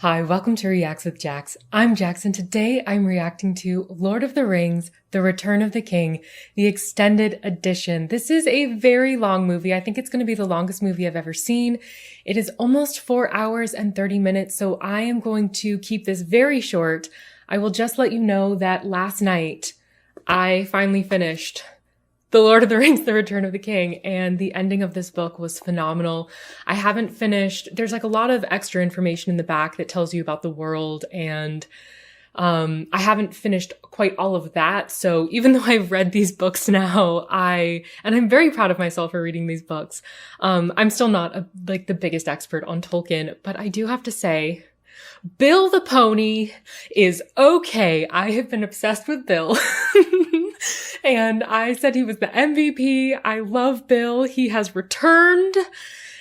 Hi, welcome to Reacts with Jax. I'm Jax, and today I'm reacting to Lord of the Rings, The Return of the King, the extended edition. This is a very long movie. I think it's going to be the longest movie I've ever seen. It is almost 4 hours and 30 minutes, so I am going to keep this very short. I will just let you know that last night I finally finished The Lord of the Rings, The Return of the King, and the ending of this book was phenomenal. I haven't finished, there's like a lot of extra information in the back that tells you about the world, and I haven't finished quite all of that. So even though I've read these books now, and I'm very proud of myself for reading these books. I'm still not like the biggest expert on Tolkien, but I do have to say, Bill the pony is okay. I have been obsessed with Bill. And I said he was the MVP. I love Bill. He has returned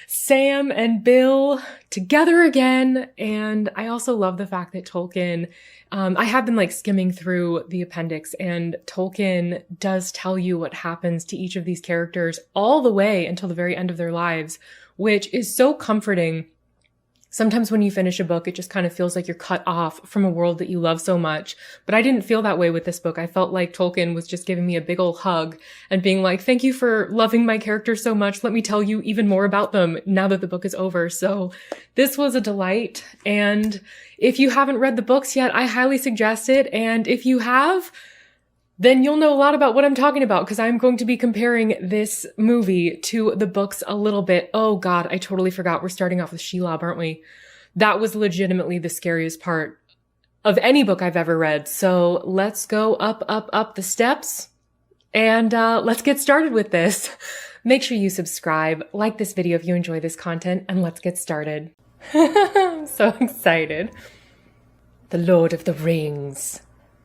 Sam and Bill together again. And I also love the fact that Tolkien, I have been like skimming through the appendix, and Tolkien does tell you what happens to each of these characters all the way until the very end of their lives, which is so comforting. Sometimes when you finish a book, it just kind of feels like you're cut off from a world that you love so much. But I didn't feel that way with this book. I felt like Tolkien was just giving me a big old hug and being like, thank you for loving my characters so much. Let me tell you even more about them now that the book is over. So this was a delight. And if you haven't read the books yet, I highly suggest it. And if you have, then you'll know a lot about what I'm talking about, because I'm going to be comparing this movie to the books a little bit. Oh God, I totally forgot. We're starting off with Shelob, aren't we? That was legitimately the scariest part of any book I've ever read. So let's go up the steps, and let's get started with this. Make sure you subscribe, like this video if you enjoy this content, and let's get started. I'm so excited. The Lord of the Rings,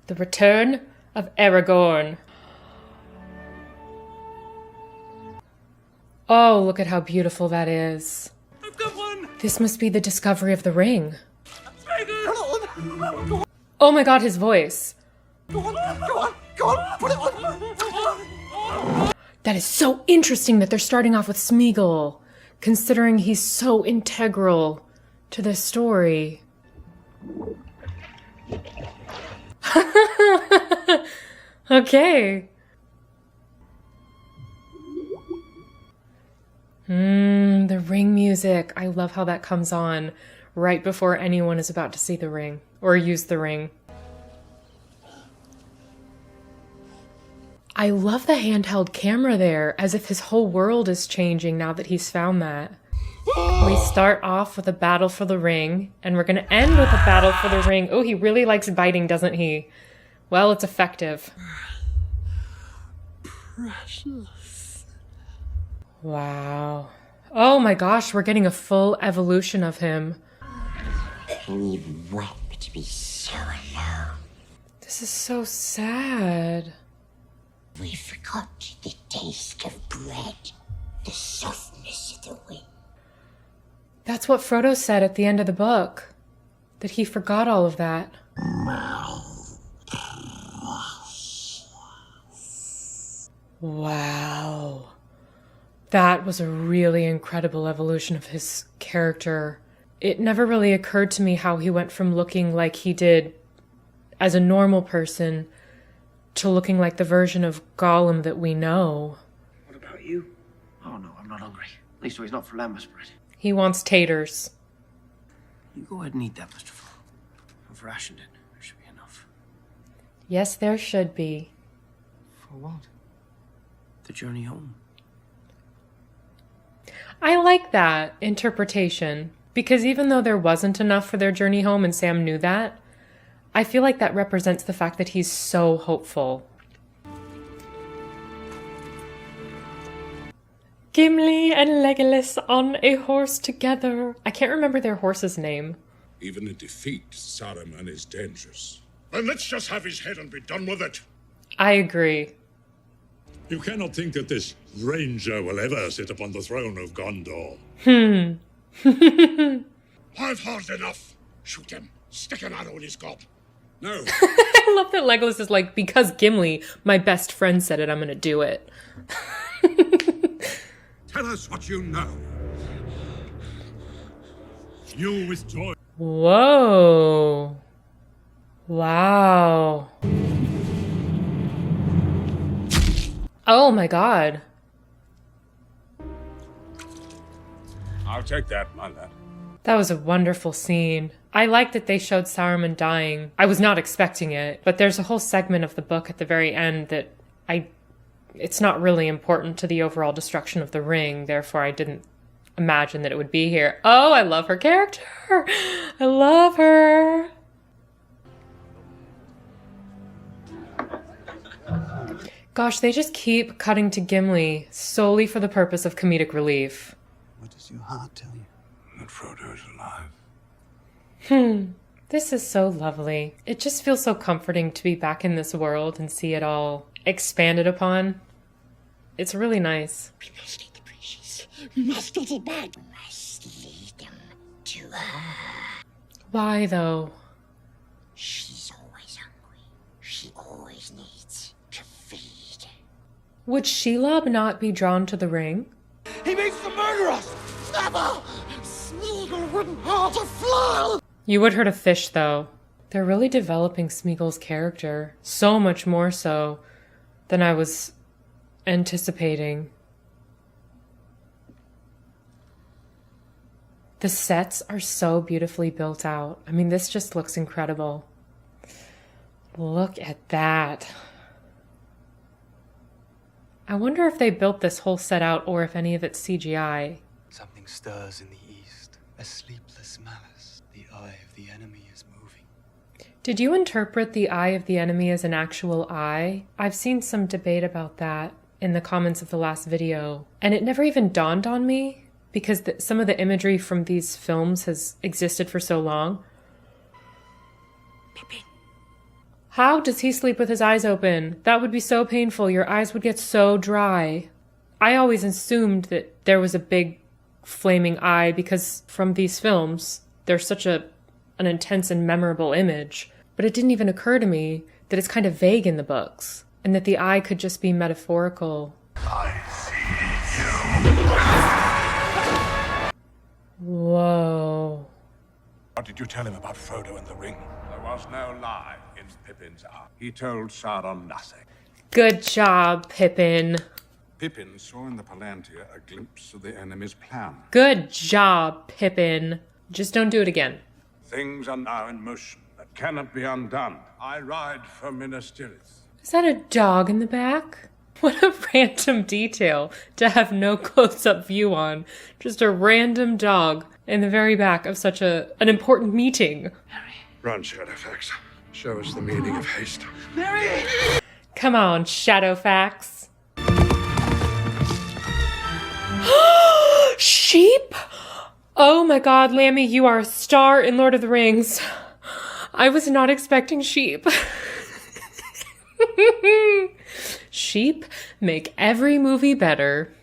The Return of Aragorn. Oh, look at how beautiful that is. I've got one. This must be the discovery of the ring. Oh my God, his voice. Go on, put it on. That is so interesting that they're starting off with Smeagol, considering he's so integral to the story. Okay. The ring music. I love how that comes on right before anyone is about to see the ring or use the ring. I love the handheld camera there, as if his whole world is changing now that he's found that. We start off with a battle for the ring, and we're going to end with a battle for the ring. Oh, he really likes biting, doesn't he? Well, it's effective. Precious. Wow. Oh my gosh, we're getting a full evolution of him. And you wept me so alone. This is so sad. We forgot the taste of bread, the softness of the wind. That's what Frodo said at the end of the book, that he forgot all of that. Wow. That was a really incredible evolution of his character. It never really occurred to me how he went from looking like he did as a normal person to looking like the version of Gollum that we know. What about you? Oh no, I'm not hungry. Leastways not for Lambus bread. He wants taters. You go ahead and eat that, Mr. Full. I've rationed it. There should be enough. Yes, there should be. For what? The journey home. I like that interpretation, because even though there wasn't enough for their journey home and Sam knew that, I feel like that represents the fact that he's so hopeful. Gimli and Legolas on a horse together. I can't remember their horse's name. Even in defeat, Saruman is dangerous. Then let's just have his head and be done with it. I agree. You cannot think that this ranger will ever sit upon the throne of Gondor. I've heard enough. Shoot him. Stick an arrow in his gob. No. I love that Legolas is like, because Gimli, my best friend, said it, I'm gonna do it. Tell us what you know. You with joy. Whoa. Wow. Oh my god. I'll take that, my lad. That was a wonderful scene. I like that they showed Saruman dying. I was not expecting it, but there's a whole segment of the book at the very end that it's not really important to the overall destruction of the ring, therefore I didn't imagine that it would be here. Oh, I love her character. I love her. Gosh, they just keep cutting to Gimli solely for the purpose of comedic relief. What does your heart tell you? That Frodo is alive. This is so lovely. It just feels so comforting to be back in this world and see it all expanded upon. It's really nice. We must get the precious. Must get it back. Must lead them to her. Why, though? She's always hungry. She always needs to feed. Would Shelob not be drawn to the ring? He means to murder us! Never! Smeagol wouldn't hurt a fly! You would hurt a fish, though. They're really developing Smeagol's character. So much more so than I was anticipating. The sets are so beautifully built out. I mean, this just looks incredible. Look at that. I wonder if they built this whole set out or if any of it's CGI. Something stirs in the east. A sleepless malice. The eye of the enemy is moving. Did you interpret the eye of the enemy as an actual eye? I've seen some debate about that in the comments of the last video, and it never even dawned on me because some of the imagery from these films has existed for so long. Pippin. How does he sleep with his eyes open? That would be so painful. Your eyes would get so dry. I always assumed that there was a big flaming eye because from these films, there's such an intense and memorable image. But it didn't even occur to me that it's kind of vague in the books and that the eye could just be metaphorical. I see you. Whoa. What did you tell him about Frodo and the ring? There was no lie in Pippin's eye. He told Sauron nothing. Good job, Pippin. Pippin saw in the Palantir a glimpse of the enemy's plan. Good job, Pippin. Just don't do it again. Things are now in motion that cannot be undone. I ride for Minas Tirith. Is that a dog in the back? What a random detail to have no close-up view on. Just a random dog in the very back of such an important meeting. Run, Shadowfax. Show us the meaning of haste. Come on, Shadowfax. Sheep? Oh my god, Lammy, you are a star in Lord of the Rings. I was not expecting sheep. Sheep make every movie better.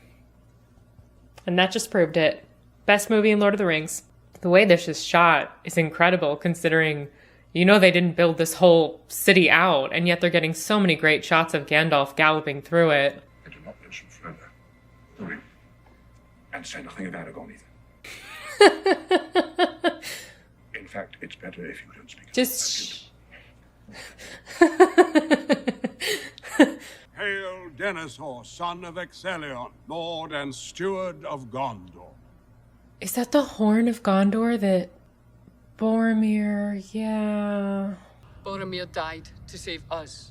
And that just proved it. Best movie in Lord of the Rings. The way this is shot is incredible considering, you know, they didn't build this whole city out, and yet they're getting so many great shots of Gandalf galloping through it. I do not mention Frodo. The ring. And say nothing of Aragorn either. In fact, it's better if you don't speak. Just Hail Denethor, son of Exelion, lord and steward of Gondor. Is that the horn of Gondor that Boromir, yeah. Boromir died to save us,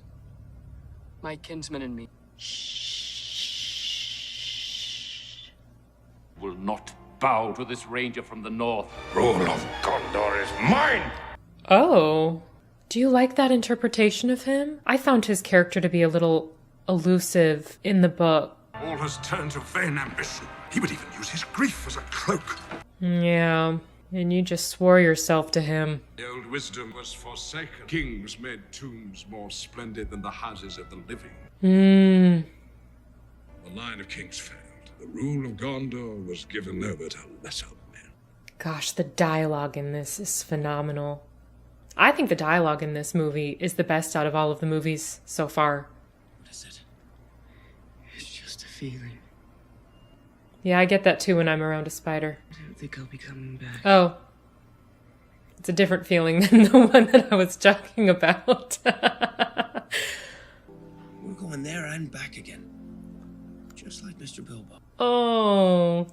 my kinsman and me. Will not bow to this ranger from the north. Rule of Gondor is mine! Oh. Do you like that interpretation of him? I found his character to be a little elusive in the book. All has turned to vain ambition. He would even use his grief as a cloak. Yeah, and you just swore yourself to him. The old wisdom was forsaken. Kings made tombs more splendid than the houses of the living. The line of kings failed. The rule of Gondor was given over to lesser men. Gosh, the dialogue in this is phenomenal. I think the dialogue in this movie is the best out of all of the movies so far. What is it? It's just a feeling. Yeah, I get that too when I'm around a spider. I don't think I'll be coming back. Oh. It's a different feeling than the one that I was talking about. We're going there and back again. Just like Mr. Bilbo. Oh.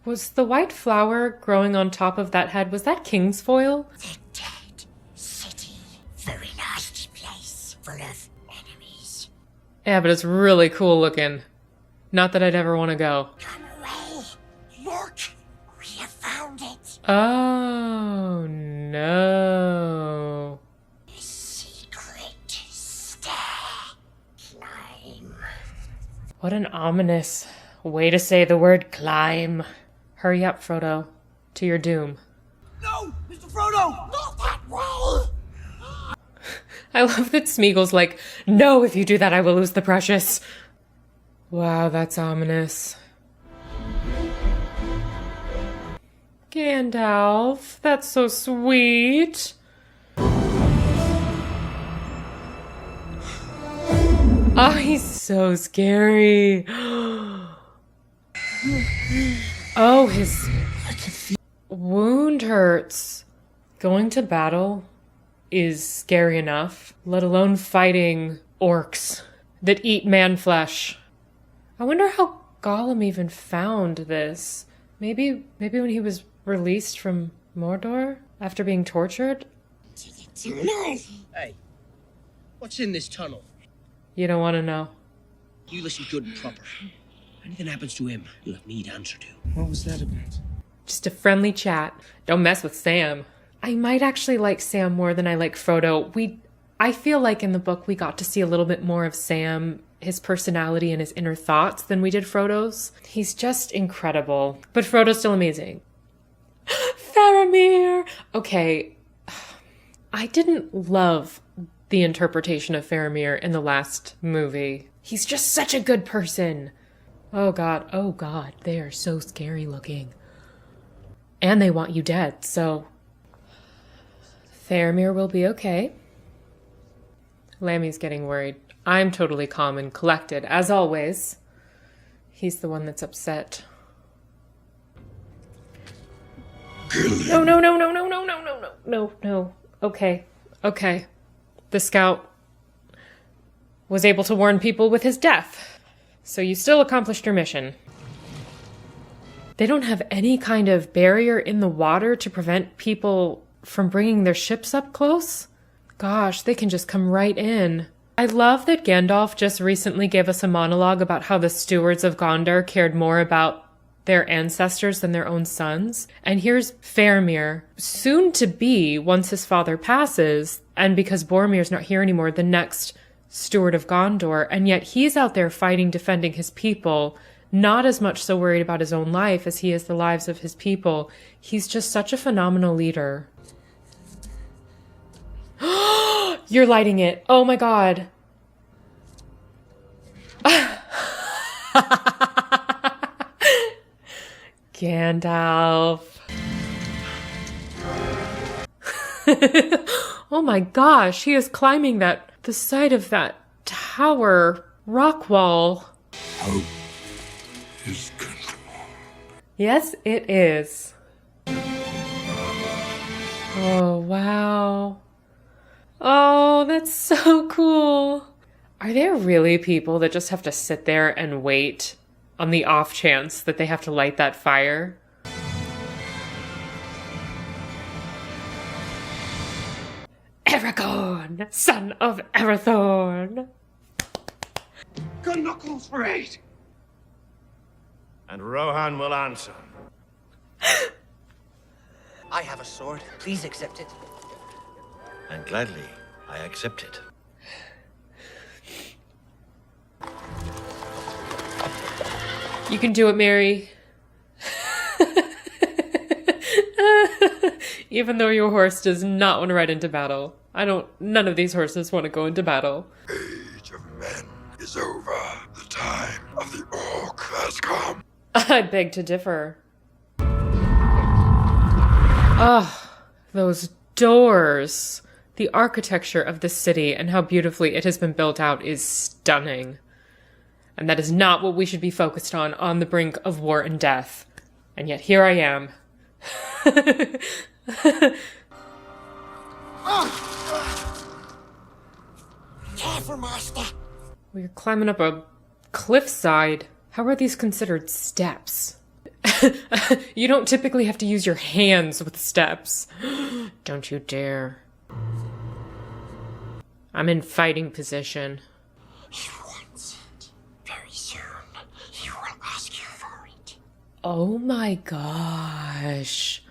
Was the white flower growing on top of that head, was that king's foil? The dead city. Very nasty place. Full of enemies. Yeah, but it's really cool looking. Not that I'd ever want to go. Come away. Look. We have found it. Oh, no. A secret stair. Climb. What an ominous way to say the word climb. Hurry up, Frodo. To your doom. No! Mr. Frodo! Not that way. I love that Smeagol's like, no, if you do that, I will lose the precious. Wow, that's ominous. Gandalf, that's so sweet. Oh, he's so scary. Oh, his wound hurts. Going to battle is scary enough, let alone fighting orcs that eat man flesh. I wonder how Gollum even found this. Maybe when he was released from Mordor after being tortured? Hey, what's in this tunnel? You don't want to know. You listen good and proper. Anything happens to him, you'll have me to answer to. What was that about? Just a friendly chat. Don't mess with Sam. I might actually like Sam more than I like Frodo. I feel like in the book we got to see a little bit more of Sam, his personality and his inner thoughts than we did Frodo's. He's just incredible. But Frodo's still amazing. Faramir! Okay, I didn't love the interpretation of Faramir in the last movie. He's just such a good person. Oh god, they are so scary looking. And they want you dead, so... Faramir will be okay. Lammy's getting worried. I'm totally calm and collected, as always. He's the one that's upset. No. Okay. The scout was able to warn people with his death. So you still accomplished your mission. They don't have any kind of barrier in the water to prevent people from bringing their ships up close? Gosh, they can just come right in. I love that Gandalf just recently gave us a monologue about how the stewards of Gondor cared more about their ancestors than their own sons. And here's Faramir, soon to be, once his father passes, and because Boromir's not here anymore, the next steward of Gondor, and yet he's out there fighting, defending his people, not as much so worried about his own life as he is the lives of his people. He's just such a phenomenal leader. You're lighting it. Oh my god. Gandalf. Oh my gosh, he is climbing the side of that tower rock wall. Hope is control. Yes, it is. Oh, wow. Oh, that's so cool. Are there really people that just have to sit there and wait on the off chance that they have to light that fire? Aragorn, son of Arathorn. Gun knuckles for 8. And Rohan will answer. I have a sword. Please accept it. And gladly, I accept it. You can do it, Mary. Even though your horse does not want to ride into battle. None of these horses want to go into battle. Age of men is over. The time of the orc has come. I beg to differ. Those doors. The architecture of the city and how beautifully it has been built out is stunning. And that is not what we should be focused on the brink of war and death. And yet here I am. Careful, master. We're climbing up a cliffside. How are these considered steps? You don't typically have to use your hands with steps. Don't you dare. I'm in fighting position. He wants it. Very soon, he will ask you for it. Oh my gosh.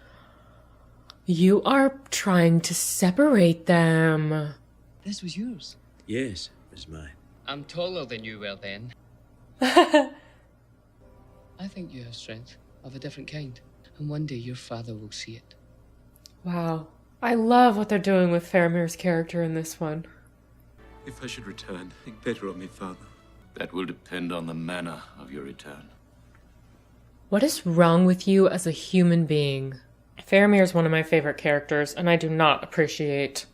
You are trying to separate them. This was yours. Yes, it was mine. I'm taller than you were then. I think you have strength of a different kind. And one day your father will see it. Wow. I love what they're doing with Faramir's character in this one. If I should return, think better of me, father. That will depend on the manner of your return. What is wrong with you as a human being? Faramir is one of my favorite characters, and I do not appreciate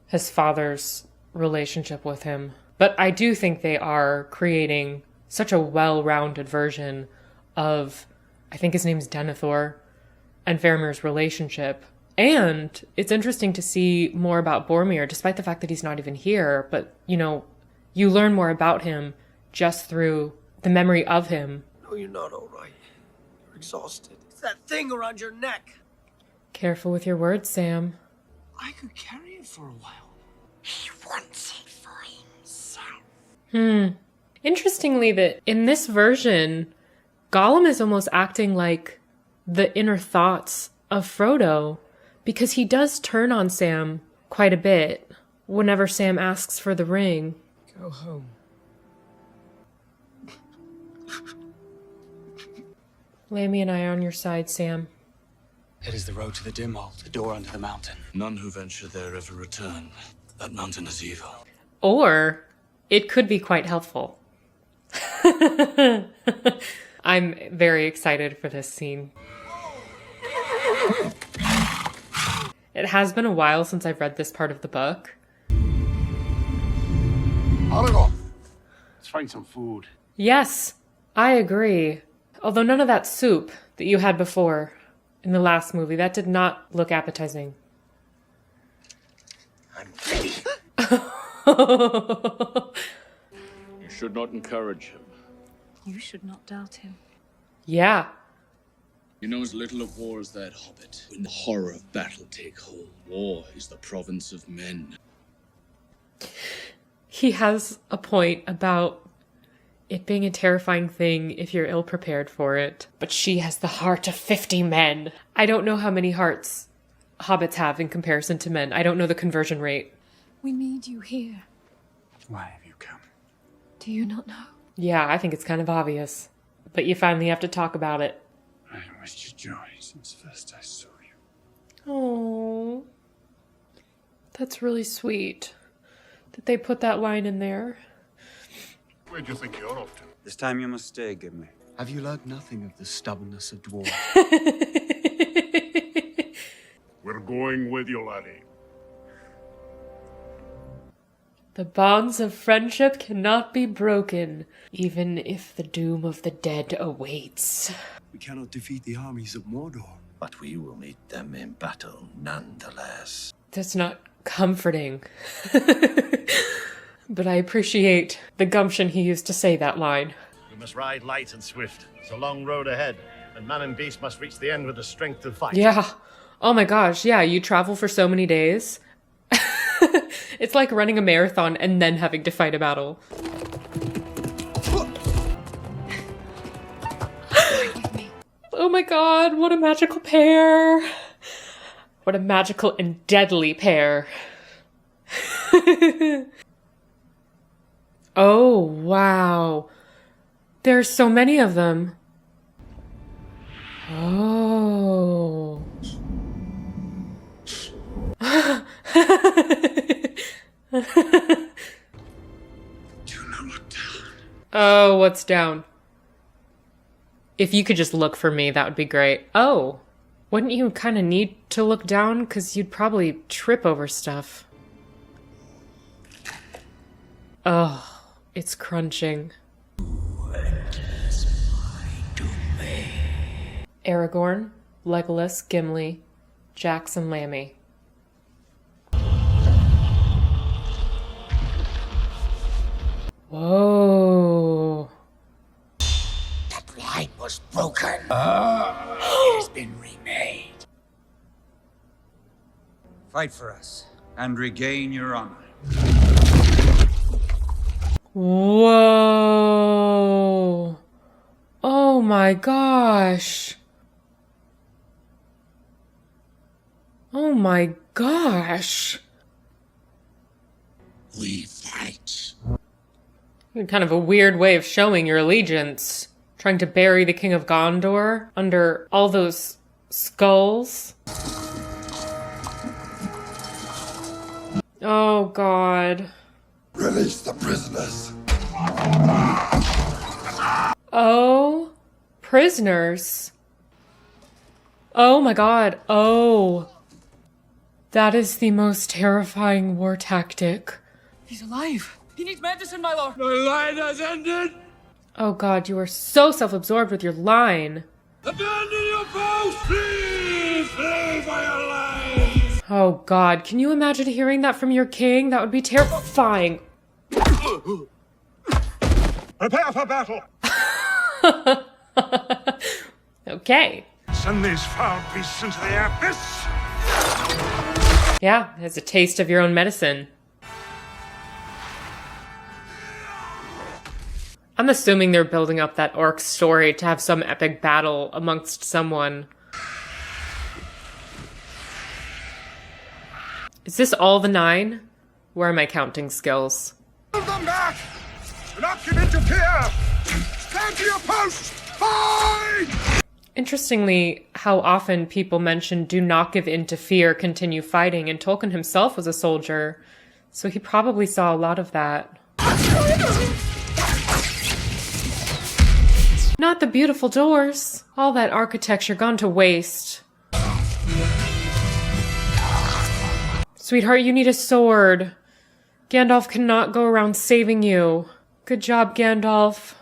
his father's relationship with him. But I do think they are creating such a well-rounded version of, I think his name's Denethor, and Faramir's relationship. And it's interesting to see more about Boromir, despite the fact that he's not even here. But, you know, you learn more about him just through the memory of him. No, you're not all right. You're exhausted. It's that thing around your neck. Careful with your words, Sam. I could carry it for a while. He wants it for himself. Interestingly, that in this version, Gollum is almost acting like the inner thoughts of Frodo, because he does turn on Sam quite a bit whenever Sam asks for the ring. Go home. Lammy and I are on your side, Sam. It is the road to the Dimhold, the door under the mountain. None who venture there ever return. That mountain is evil. Or it could be quite helpful. I'm very excited for this scene. It has been a while since I've read this part of the book. Let's find some food. Yes, I agree. Although none of that soup that you had before in the last movie, that did not look appetizing. I'm ready. You should not encourage him. You should not doubt him. Yeah. You know as little of war as that hobbit. When the horror of battle take hold, war is the province of men. He has a point about it being a terrifying thing if you're ill prepared for it. But she has the heart of 50 men. I don't know how many hearts hobbits have in comparison to men. I don't know the conversion rate. We need you here. Why have you come? Do you not know? Yeah, I think it's kind of obvious. But you finally have to talk about it. I have wished you joy since first I saw you. Oh, that's really sweet that they put that line in there. Where do you think you're off to? This time you must stay, Gimli. Have you learned nothing of the stubbornness of dwarves? We're going with you, laddie. The bonds of friendship cannot be broken, even if the doom of the dead awaits. We cannot defeat the armies of Mordor. But we will meet them in battle nonetheless. That's not comforting. But I appreciate the gumption he used to say that line. We must ride light and swift. It's a long road ahead, and man and beast must reach the end with the strength to fight. Yeah. Oh my gosh, yeah, you travel for so many days. It's like running a marathon and then having to fight a battle. Oh my god, what a magical pair. What a magical and deadly pair. Oh, wow. There's so many of them. Oh. Do not look down. Oh, what's down? If you could just look for me, that would be great. Oh, wouldn't you kind of need to look down? Because you'd probably trip over stuff. Oh, it's crunching. Aragorn, Legolas, Gimli, Jax, and Lammy. Whoa. That line was broken. It has been remade. Fight for us and regain your honor. Whoa. Oh my gosh. Oh my gosh. We fight. Kind of a weird way of showing your allegiance. Trying to bury the King of Gondor under all those skulls. Oh God. Release the prisoners. Oh, prisoners. Oh my God. Oh. That is the most terrifying war tactic. He's alive. He needs medicine, my lord. The line has ended. Oh God, you are so self-absorbed with your line. Abandon your post, please. Flee for your lives. Oh God, can you imagine hearing that from your king? That would be terrifying. Prepare for battle. Okay. Send these foul beasts into the abyss. Yeah, it's a taste of your own medicine. I'm assuming they're building up that orc story to have some epic battle amongst someone. Is this all the 9? Where are my counting skills? Move them back! Do not give in to fear! Stand to your post! Fight! Interestingly, how often people mention do not give in to fear, continue fighting, and Tolkien himself was a soldier, so he probably saw a lot of that. Not the beautiful doors. All that architecture gone to waste. Sweetheart, you need a sword. Gandalf cannot go around saving you. Good job, Gandalf.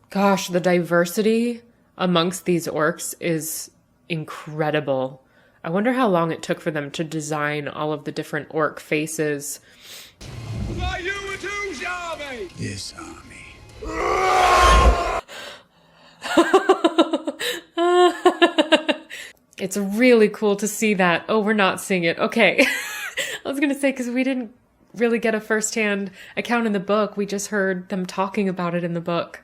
Gosh, the diversity amongst these orcs is incredible. I wonder how long it took for them to design all of the different orc faces. Are you and whose army? This army. It's really cool to see that. Oh, we're not seeing it. Okay. I was going to say, because we didn't really get a first-hand account in the book. We just heard them talking about it in the book.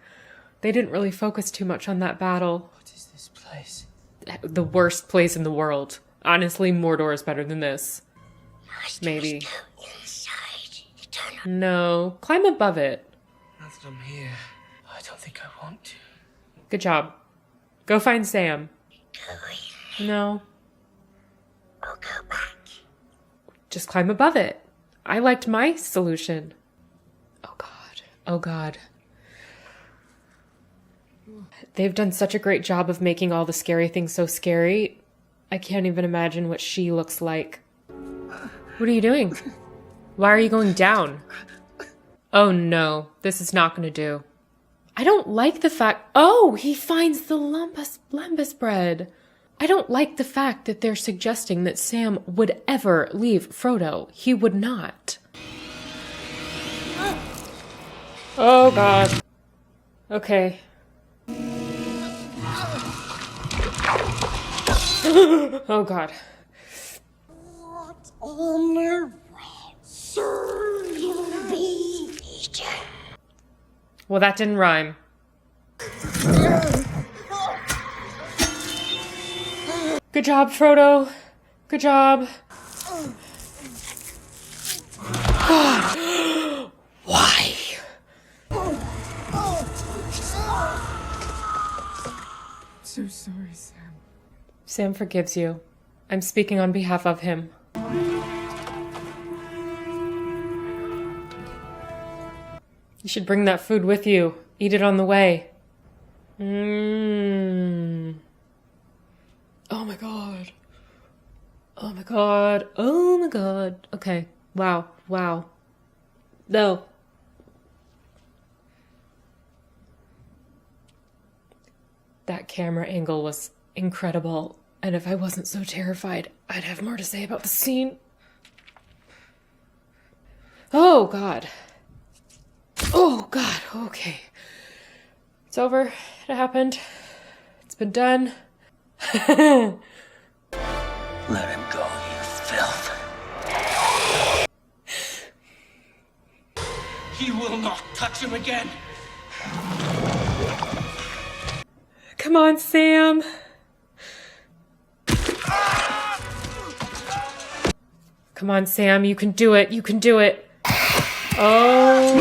They didn't really focus too much on that battle. What is this place? The worst place in the world. Honestly, Mordor is better than this. Maybe. No. Climb above it. Now that I'm here, I don't think I want to. Good job. Go find Sam. No. I'll go back. Just climb above it. I liked my solution. Oh God. Oh God. They've done such a great job of making all the scary things so scary. I can't even imagine what she looks like. What are you doing? Why are you going down? Oh no, this is not going to do. I don't like the fact... Oh, he finds the Lembas bread. I don't like the fact that they're suggesting that Sam would ever leave Frodo. He would not. Oh God. Okay. Oh God. What honor serve you be eaten? Well, that didn't rhyme. Good job, Frodo. Good job. God. Why? So sorry, Sam. Sam forgives you. I'm speaking on behalf of him. You should bring that food with you. Eat it on the way. Oh my God. Oh my God. Oh my God. Okay. Wow. Wow. No. That camera angle was incredible, and if I wasn't so terrified, I'd have more to say about the scene. Oh, God. Oh, God. Okay. It's over. It happened. It's been done. Let him go, you filth. He will not touch him again. Come on, Sam. Come on, Sam. You can do it. You can do it. Oh.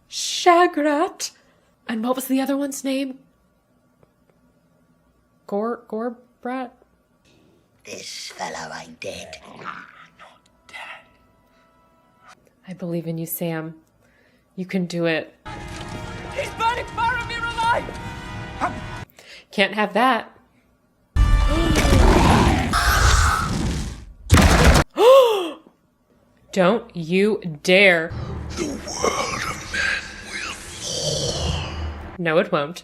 Shagrat. And what was the other one's name? Gorbrat? This fellow ain't dead. I believe in you, Sam. You can do it. He's burning Faramir alive! Can't have that. Don't you dare. The world of men will fall. No, it won't.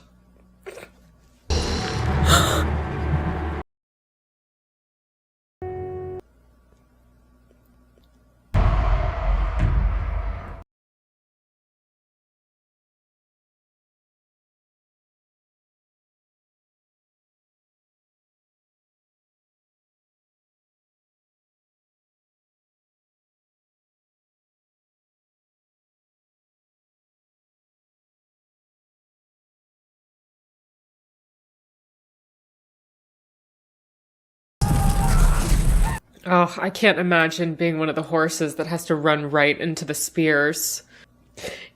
Oh, I can't imagine being one of the horses that has to run right into the spears.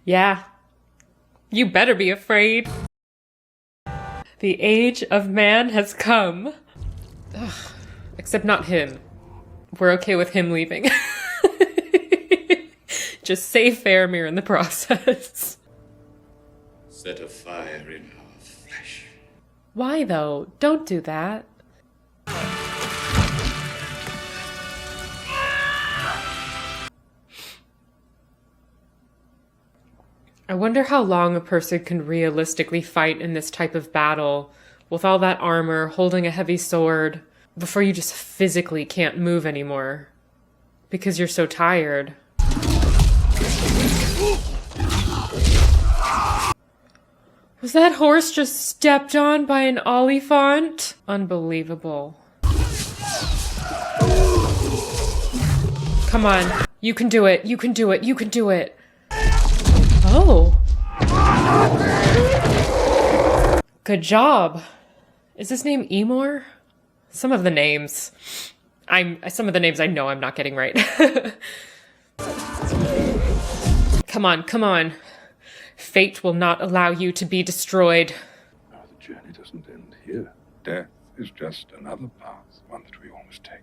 Yeah. You better be afraid. The age of man has come. Ugh. Except not him. We're okay with him leaving. Just save Faramir in the process. Set a fire in our flesh. Why though? Don't do that. I wonder how long a person can realistically fight in this type of battle, with all that armor, holding a heavy sword, before you just physically can't move anymore. Because you're so tired. Was that horse just stepped on by an olifant? Unbelievable. Come on. You can do it. You can do it. You can do it. Oh. Good job. Is his name Emor? Some of the names I know I'm not getting right. Come on, come on. Fate will not allow you to be destroyed. No, the journey doesn't end here. Death is just another path, one that we all must take.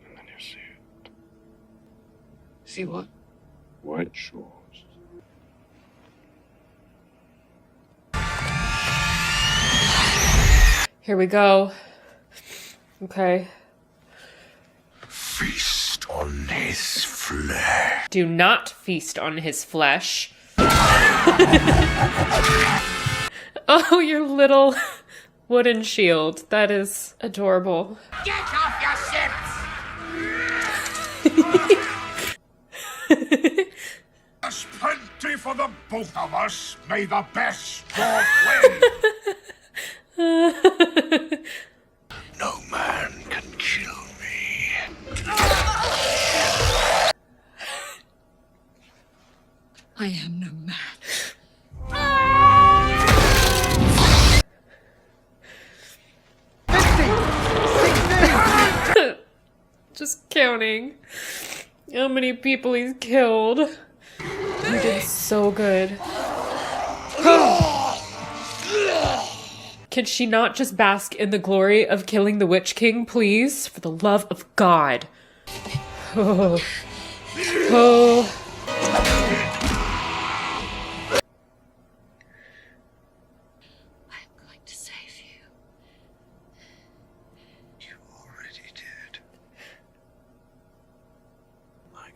And then you see it. See what? White shores. Here we go. Okay. Feast on his flesh. Do not feast on his flesh. Oh, your little wooden shield. That is adorable. Get off your ships! There's plenty for the both of us. May the best dog win. No man can kill me. I am no man. Just counting how many people he's killed. He did so good. Can she not just bask in the glory of killing the Witch King, please? For the love of God. Oh. Oh. I'm going to save you.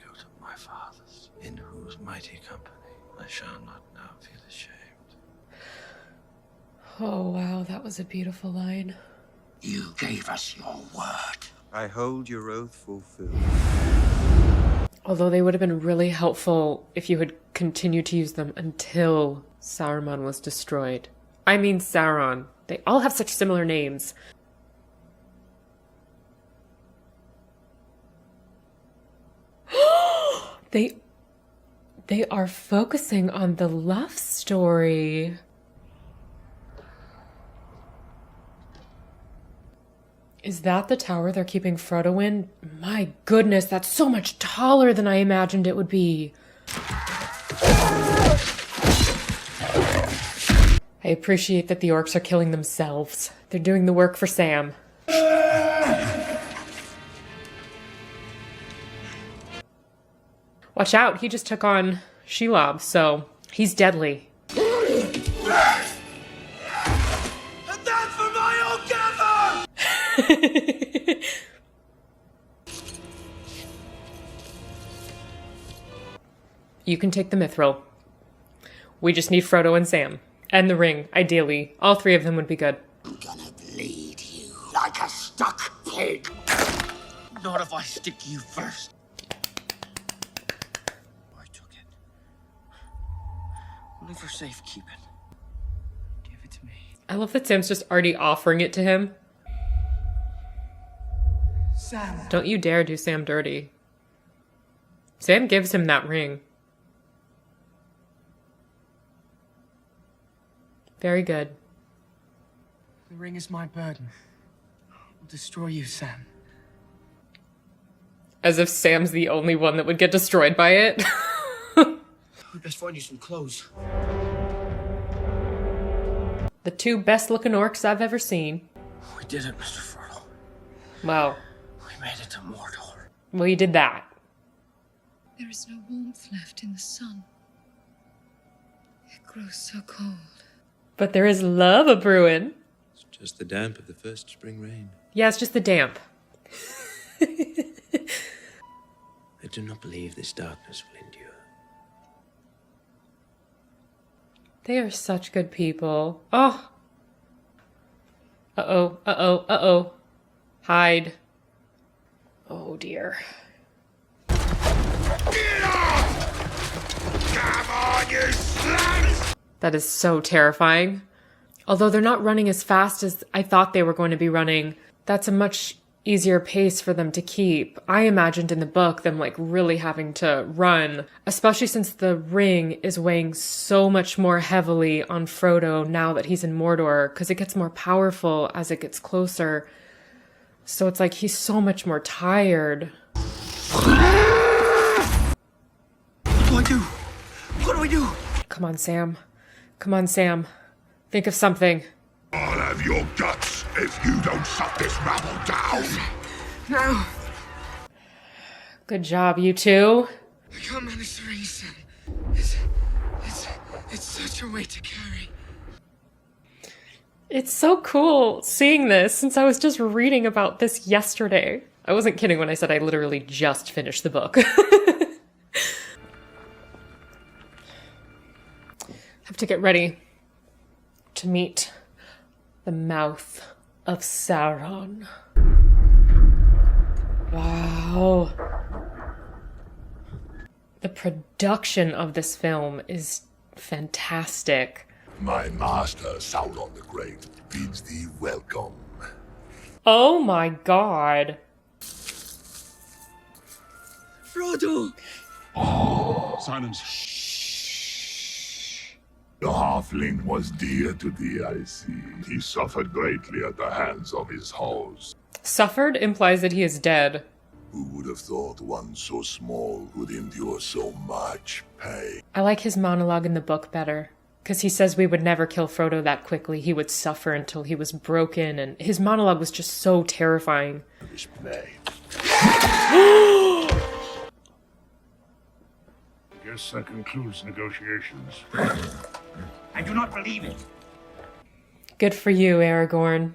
go to my fathers, in whose mighty company I shall not now feel ashamed. Oh, wow, that was a beautiful line. You gave us your word. I hold your oath fulfilled. Although they would have been really helpful if you had continued to use them until Saruman was destroyed. I mean Sauron. They all have such similar names. They are focusing on the love story. Is that the tower they're keeping Frodo in? My goodness, that's so much taller than I imagined it would be. I appreciate that the orcs are killing themselves. They're doing the work for Sam. Watch out, he just took on Shelob, so he's deadly. And that's for my own gather! You can take the mithril. We just need Frodo and Sam. And the ring, ideally. All three of them would be good. I'm gonna bleed you like a stuck pig. Not if I stick you first. I took it. Only for safekeeping. Give it to me. I love that Sam's just already offering it to him. Sam. Don't you dare do Sam dirty. Sam gives him that ring. Very good. The ring is my burden. I'll destroy you, Sam. As if Sam's the only one that would get destroyed by it. We best find you some clothes. The two best looking orcs I've ever seen. We did it, Mr. Frodo. Wow. We made it to Mordor. Well, you did that. There is no warmth left in the sun. It grows so cold. But there is love a-brewing. It's just the damp of the first spring rain. Yeah, it's just the damp. I do not believe this darkness will endure. They are such good people. Oh. Uh-oh, uh-oh, uh-oh. Hide. Oh, dear. Get off! Come on, you sluts! That is so terrifying. Although they're not running as fast as I thought they were going to be running, that's a much easier pace for them to keep. I imagined in the book them like really having to run, especially since the ring is weighing so much more heavily on Frodo now that he's in Mordor, because it gets more powerful as it gets closer. So it's like he's so much more tired. What do I do? What do I do? Come on, Sam. Come on, Sam. Think of something. I'll have your guts if you don't shut this rabble down. No. Good job, you two. I can't manage the ring, Sam. It's such a weight to carry. It's so cool seeing this since I was just reading about this yesterday. I wasn't kidding when I said I literally just finished the book. Have to get ready to meet the mouth of Sauron. Wow. The production of this film is fantastic. My master, Sauron the Great, bids thee welcome. Oh my god. Frodo! Silence. The halfling was dear to thee, I see. He suffered greatly at the hands of his host. Suffered implies that he is dead. Who would have thought one so small would endure so much pain? I like his monologue in the book better, because he says we would never kill Frodo that quickly. He would suffer until he was broken, and his monologue was just so terrifying. Guess that concludes negotiations. I do not believe it. Good for you, Aragorn.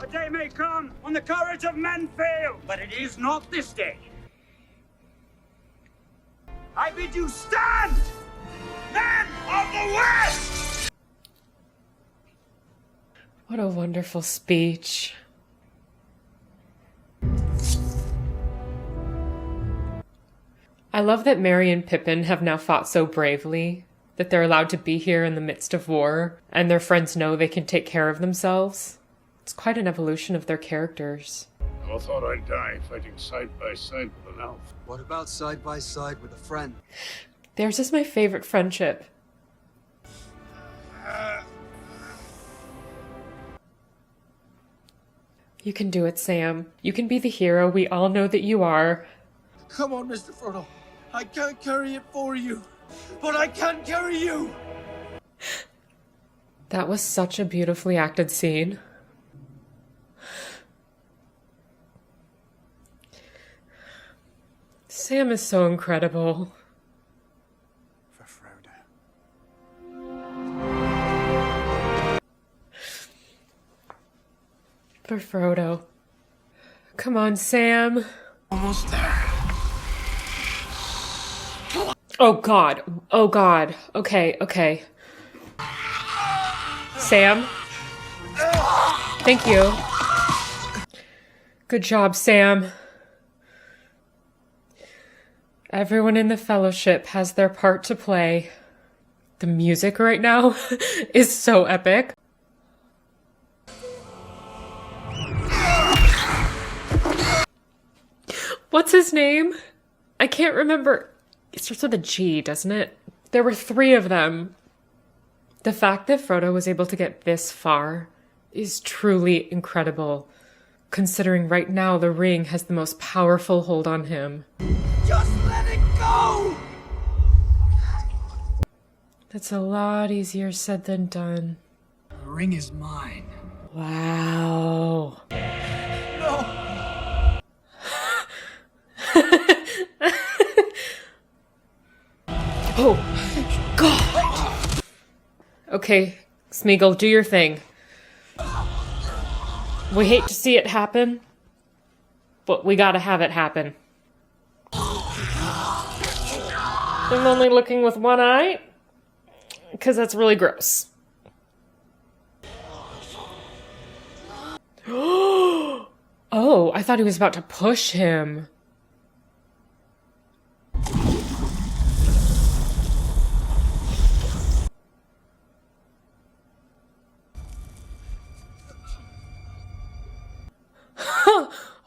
A day may come when the courage of men fail, but it is not this day. bid you stand! Men of the West! What a wonderful speech. I love that Merry and Pippin have now fought so bravely, that they're allowed to be here in the midst of war, and their friends know they can take care of themselves. It's quite an evolution of their characters. I thought I'd die fighting side by side with an elf. What about side by side with a friend? Theirs is my favorite friendship. You can do it, Sam. You can be the hero we all know that you are. Come on, Mr. Frodo. I can't carry it for you, but I can carry you. That was such a beautifully acted scene. Sam is so incredible. For Frodo. For Frodo. Come on, Sam. Almost there. Oh God. Oh God. Okay, okay. Sam? Thank you. Good job, Sam. Everyone in the Fellowship has their part to play. The music right now is so epic. What's his name? I can't remember. It starts with a G, doesn't it? There were 3 of them. The fact that Frodo was able to get this far is truly incredible, considering right now the ring has the most powerful hold on him. Just let it go! That's a lot easier said than done. The ring is mine. Wow. No! Oh, God. Okay, Smeagol, do your thing. We hate to see it happen, but we gotta have it happen. I'm only looking with one eye, because that's really gross. Oh, I thought he was about to push him.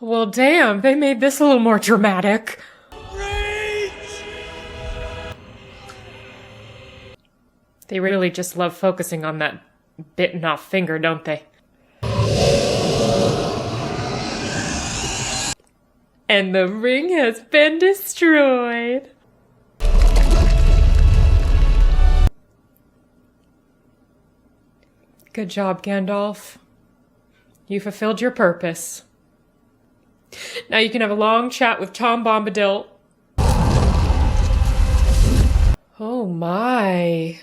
Well, damn, they made this a little more dramatic. They really just love focusing on that bitten off finger, don't they? And the ring has been destroyed. Good job, Gandalf. You fulfilled your purpose. Now you can have a long chat with Tom Bombadil. Oh my.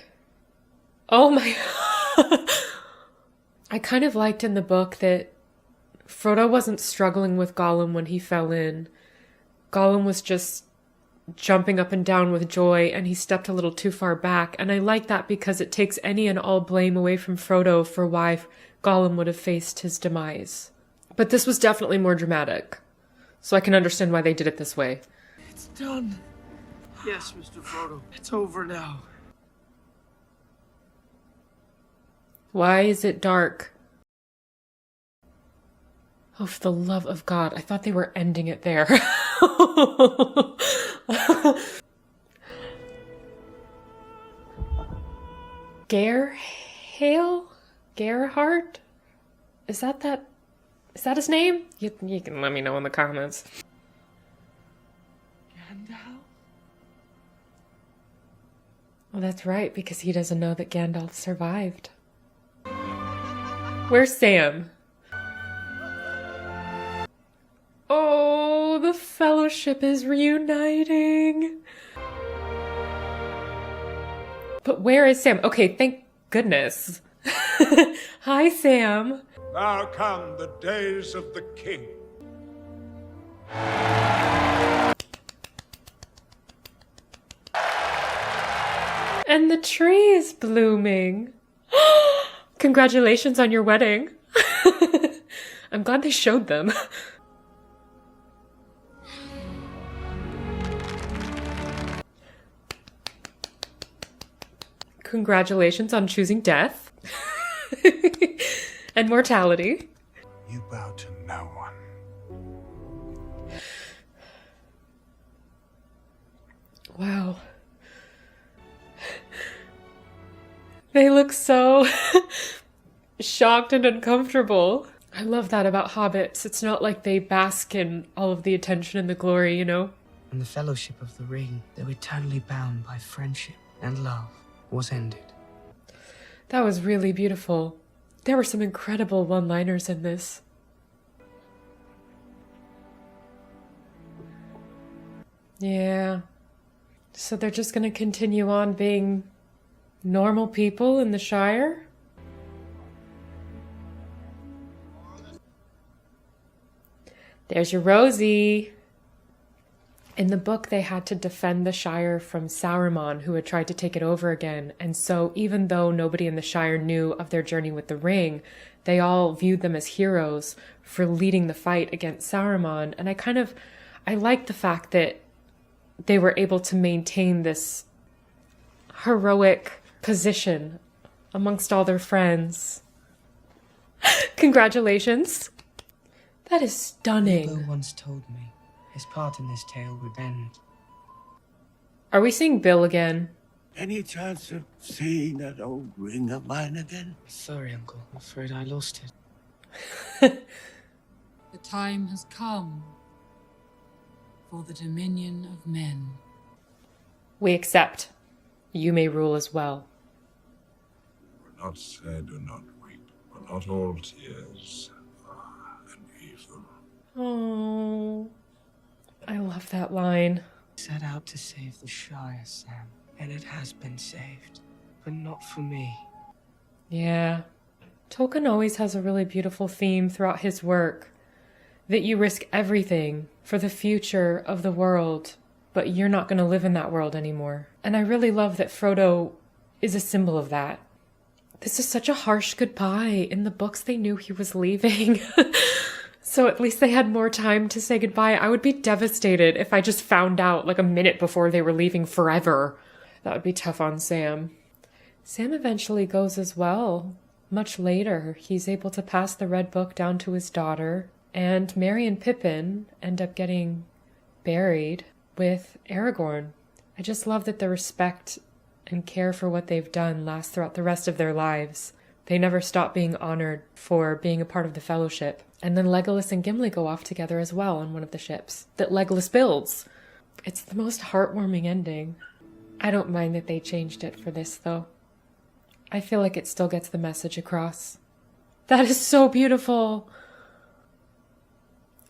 Oh my. I kind of liked in the book that Frodo wasn't struggling with Gollum when he fell in. Gollum was just jumping up and down with joy, and he stepped a little too far back. And I like that because it takes any and all blame away from Frodo for why Gollum would have faced his demise. But this was definitely more dramatic. So I can understand why they did it this way. It's done. Yes, Mr. Frodo. It's over now. Why is it dark? Oh, for the love of God. I thought they were ending it there. Gerhardt? Is that his name? You can let me know in the comments. Gandalf? Well, that's right, because he doesn't know that Gandalf survived. Where's Sam? Oh, the Fellowship is reuniting. But where is Sam? Okay, thank goodness. Hi, Sam. Now come the days of the king. And the tree is blooming. Congratulations on your wedding. I'm glad they showed them. Congratulations on choosing death. And mortality. You bow to no one. Wow. They look so shocked and uncomfortable. I love that about hobbits. It's not like they bask in all of the attention and the glory, you know? And the Fellowship of the Ring, though eternally bound by friendship and love, was ended. That was really beautiful. There were some incredible one-liners in this. Yeah. So they're just gonna continue on being normal people in the Shire? There's your Rosie. In the book, they had to defend the Shire from Saruman, who had tried to take it over again. And so even though nobody in the Shire knew of their journey with the ring, they all viewed them as heroes for leading the fight against Saruman. And I like the fact that they were able to maintain this heroic position amongst all their friends. Congratulations. That is stunning. Bilbo once told me his part in this tale would end. Are we seeing Bill again? Any chance of seeing that old ring of mine again? Sorry, Uncle. I'm afraid I lost it. The time has come for the dominion of men. We accept. You may rule as well. We're not sad or not weep, but not all tears are an evil. Oh, I love that line. Set out to save the Shire, Sam, and it has been saved, but not for me. Yeah. Tolkien always has a really beautiful theme throughout his work. That you risk everything for the future of the world, but you're not going to live in that world anymore. And I really love that Frodo is a symbol of that. This is such a harsh goodbye. In the books, they knew he was leaving. So at least they had more time to say goodbye. I would be devastated if I just found out like a minute before they were leaving forever. That would be tough on Sam. Sam eventually goes as well. Much later, he's able to pass the Red Book down to his daughter, and Merry and Pippin end up getting buried with Aragorn. I just love that the respect and care for what they've done lasts throughout the rest of their lives. They never stop being honored for being a part of the Fellowship. And then Legolas and Gimli go off together as well on one of the ships that Legolas builds. It's the most heartwarming ending. I don't mind that they changed it for this, though. I feel like it still gets the message across. That is so beautiful!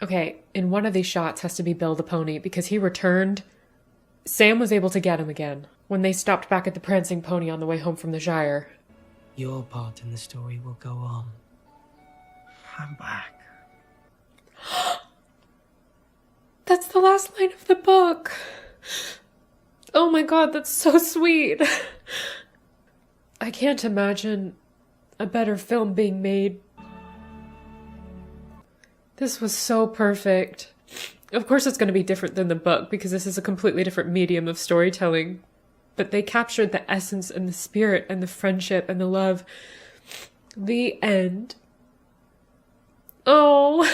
Okay, in one of these shots has to be Bill the Pony, because he returned. Sam was able to get him again when they stopped back at the Prancing Pony on the way home from the Shire. Your part in the story will go on. I'm back. That's the last line of the book. Oh my god, that's so sweet. I can't imagine a better film being made. This was so perfect. Of course it's going to be different than the book because this is a completely different medium of storytelling. But they captured the essence and the spirit and the friendship and the love. The end. Oh,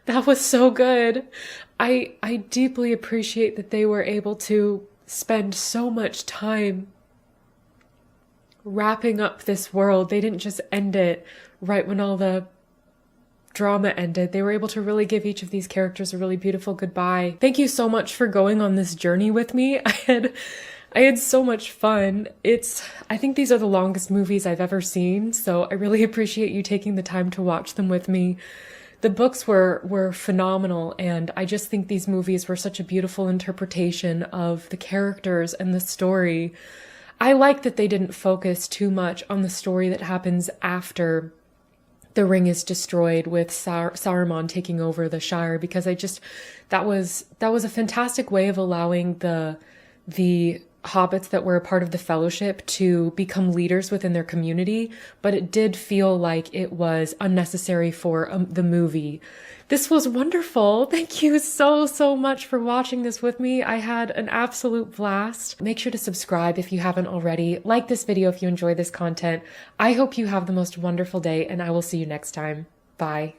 that was so good. I deeply appreciate that they were able to spend so much time wrapping up this world. They didn't just end it right when all the drama ended. They were able to really give each of these characters a really beautiful goodbye. Thank you so much for going on this journey with me. I had so much fun. I think these are the longest movies I've ever seen, so I really appreciate you taking the time to watch them with me. The books were phenomenal, and I just think these movies were such a beautiful interpretation of the characters and the story. I like that they didn't focus too much on the story that happens after the ring is destroyed with Saruman taking over the Shire, because that was a fantastic way of allowing the hobbits that were a part of the Fellowship to become leaders within their community, but it did feel like it was unnecessary for the movie. This was wonderful. Thank you so much for watching this with me. I had an absolute blast. Make sure to subscribe if you haven't already. Like this video if you enjoy this content. I hope you have the most wonderful day, and I will see you next time. Bye.